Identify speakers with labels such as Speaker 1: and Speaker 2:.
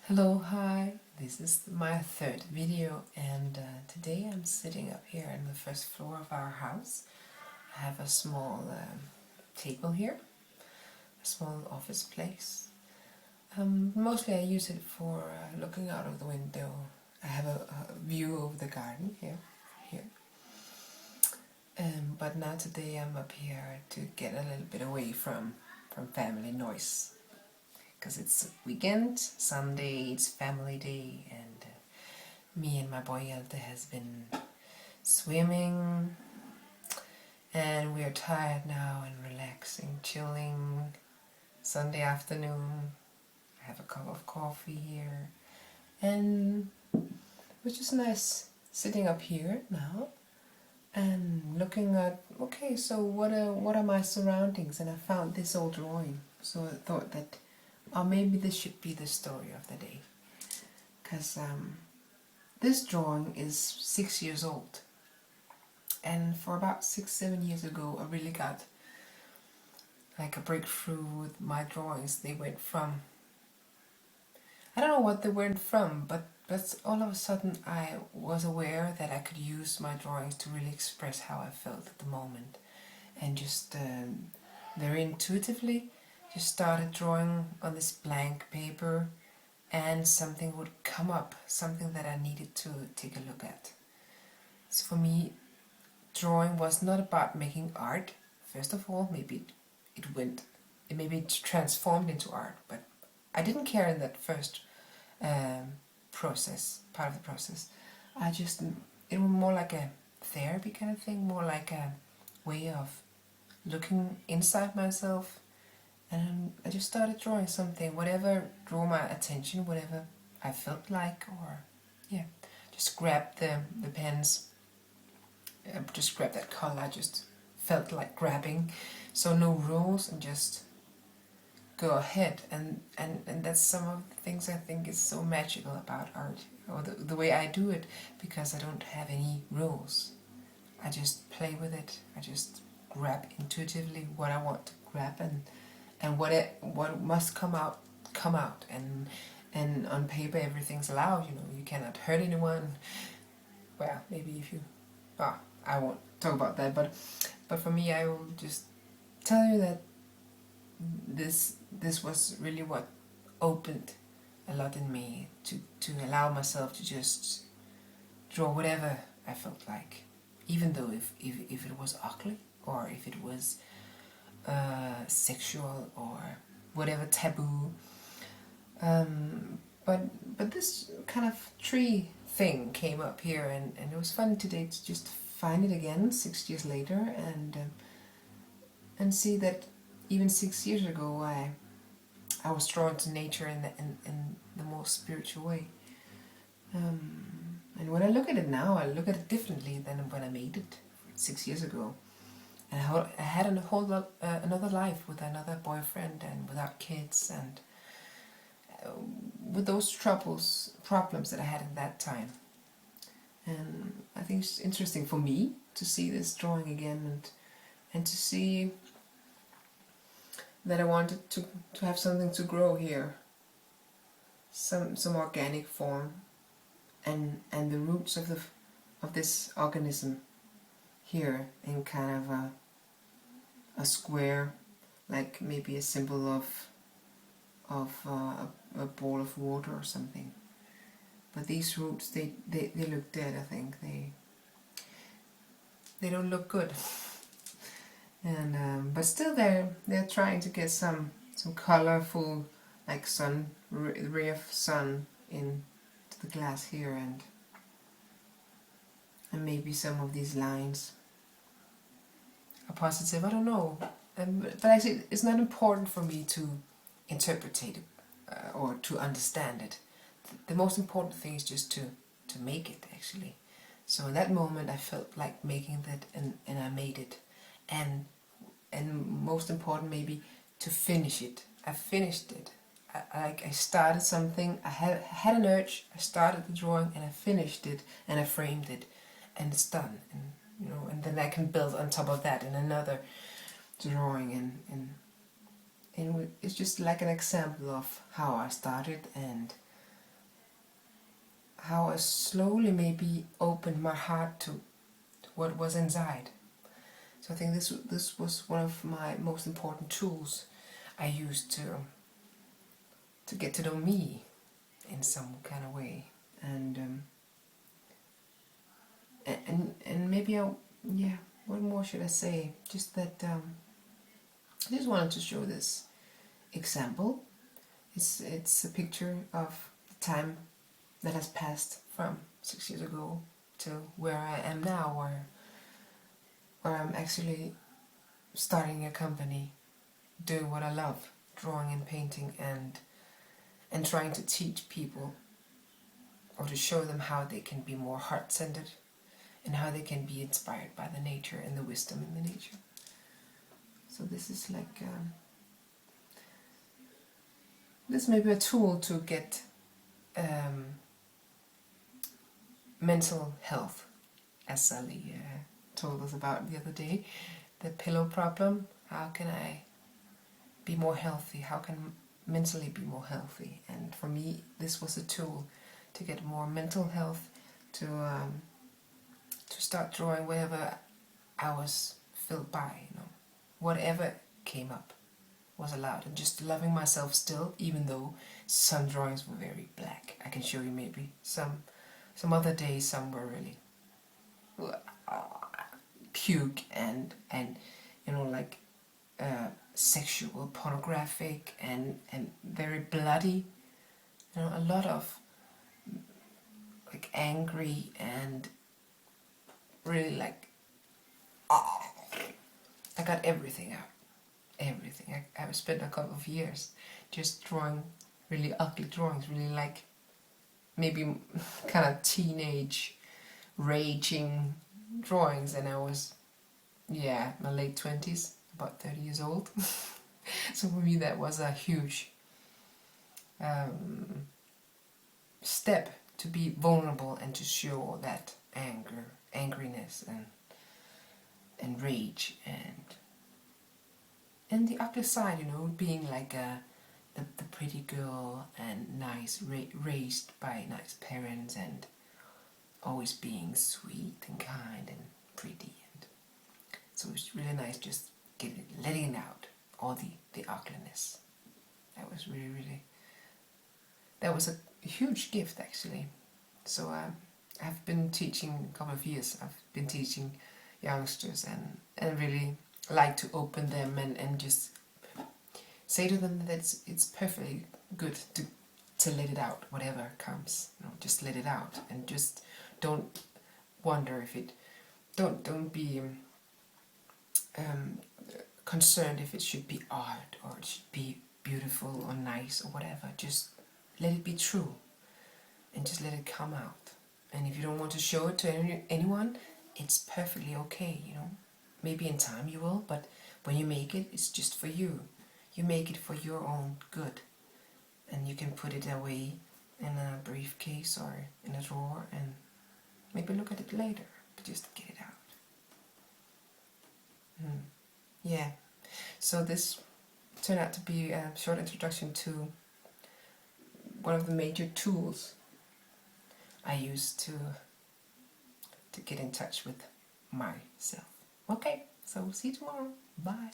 Speaker 1: Hello, hi, this is my third video and today I'm sitting up here on the first floor of our house. I have a small table here, a small office place. Mostly I use it for looking out of the window. I have a view of the garden here. But now today I'm up here to get a little bit away from family noise. Because it's weekend, Sunday, it's family day, and me and my boy Hjalte has been swimming, and we are tired now and relaxing, chilling. Sunday afternoon, I have a cup of coffee here, and it was just nice sitting up here now and looking at, okay, so what are my surroundings? And I found this old drawing, so I thought that maybe this should be the story of the day, because this drawing is 6 years old, and for about 6-7 years ago I really got like a breakthrough with my drawings. They went from, I don't know what they went from, but all of a sudden I was aware that I could use my drawings to really express how I felt at the moment, and just very intuitively just started drawing on this blank paper, and something would come up, something that I needed to take a look at. So for me, drawing was not about making art. First of all, maybe it transformed into art, but I didn't care in that first part of the process. It was more like a therapy kind of thing, more like a way of looking inside myself. And I just started drawing something, whatever drew my attention, whatever I felt like, or yeah, just grabbed the pens, just grabbed that color I just felt like grabbing. So no rules, and just go ahead. And that's some of the things I think is so magical about art, or the way I do it, because I don't have any rules. I just play with it. I just grab intuitively what I want to grab, and what must come out, and on paper everything's allowed. You cannot hurt anyone. Well, maybe if you, I won't talk about that, but for me, I will just tell you that this was really what opened a lot in me to allow myself to just draw whatever I felt like, even though if it was ugly, or if it was sexual, or whatever taboo. But this kind of tree thing came up here, and it was fun today to just find it again 6 years later, and see that even 6 years ago I was drawn to nature in the most spiritual way. And when I look at it now, I look at it differently than when I made it 6 years ago. And I had another life with another boyfriend, and without kids, and with those problems that I had at that time. And I think it's interesting for me to see this drawing again, and to see that I wanted to have something to grow here, some organic form, and the roots of this organism here in kind of a square, like maybe a symbol of a bowl of water or something. But these roots, they look dead. I think they don't look good. And but still they're trying to get some colorful, like ray of sun into the glass here, and maybe some of these lines are positive. I don't know, but actually it's not important for me to interpret it or to understand it. The most important thing is just to make it, actually. So in that moment I felt like making that, and I made it, and most important maybe to finish it. I finished it. I started something, I had an urge, I started the drawing, and I finished it, and I framed it, and it's done. And then I can build on top of that in another drawing, and it's just like an example of how I started, and how I slowly maybe opened my heart to what was inside. So I think this was one of my most important tools I used to get to know me in some kind of way, and maybe yeah, what more should I say? Just that I just wanted to show this example. It's a picture of the time that has passed from 6 years ago to where I am now, where I'm actually starting a company, doing what I love, drawing and painting, and trying to teach people, or to show them how they can be more heart-centered and how they can be inspired by the nature and the wisdom in the nature. So this is like this may be a tool to get mental health, as Sally told us about the other day, the pillow problem. How can I be more healthy? How can mentally be more healthy? And for me, this was a tool to get more mental health, to start drawing wherever I was filled by, whatever came up was allowed, and just loving myself still, even though some drawings were very black. I can show you maybe some other days some were really puke and like sexual, pornographic, and very bloody. A lot of like angry and really like I got everything out. Everything. I spent a couple of years just drawing really ugly drawings, really like maybe kind of teenage raging drawings, and I was my late 20s, about 30 years old. So for me that was a huge step to be vulnerable and to show that angriness and rage and the ugly side, being like the pretty girl and nice, raised by nice parents, and always being sweet and kind and pretty, and so it's really nice just letting out all the ugliness. That was really that was a huge gift actually. So I've been teaching a couple of years. I've been teaching youngsters and really like to open them and just say to them that it's perfectly good to let it out, whatever comes. Just let it out, and just don't wonder if it. Don't be concerned if it should be art or it should be beautiful or nice or whatever. Just let it be true, and just let it come out. And if you don't want to show it to anyone, it's perfectly okay. Maybe in time you will, but when you make it, it's just for you. You make it for your own good, and you can put it away in a briefcase or in a drawer and maybe look at it later, but just get it out. Yeah, so this turned out to be a short introduction to one of the major tools I use to get in touch with myself. Okay, so see you tomorrow. Bye.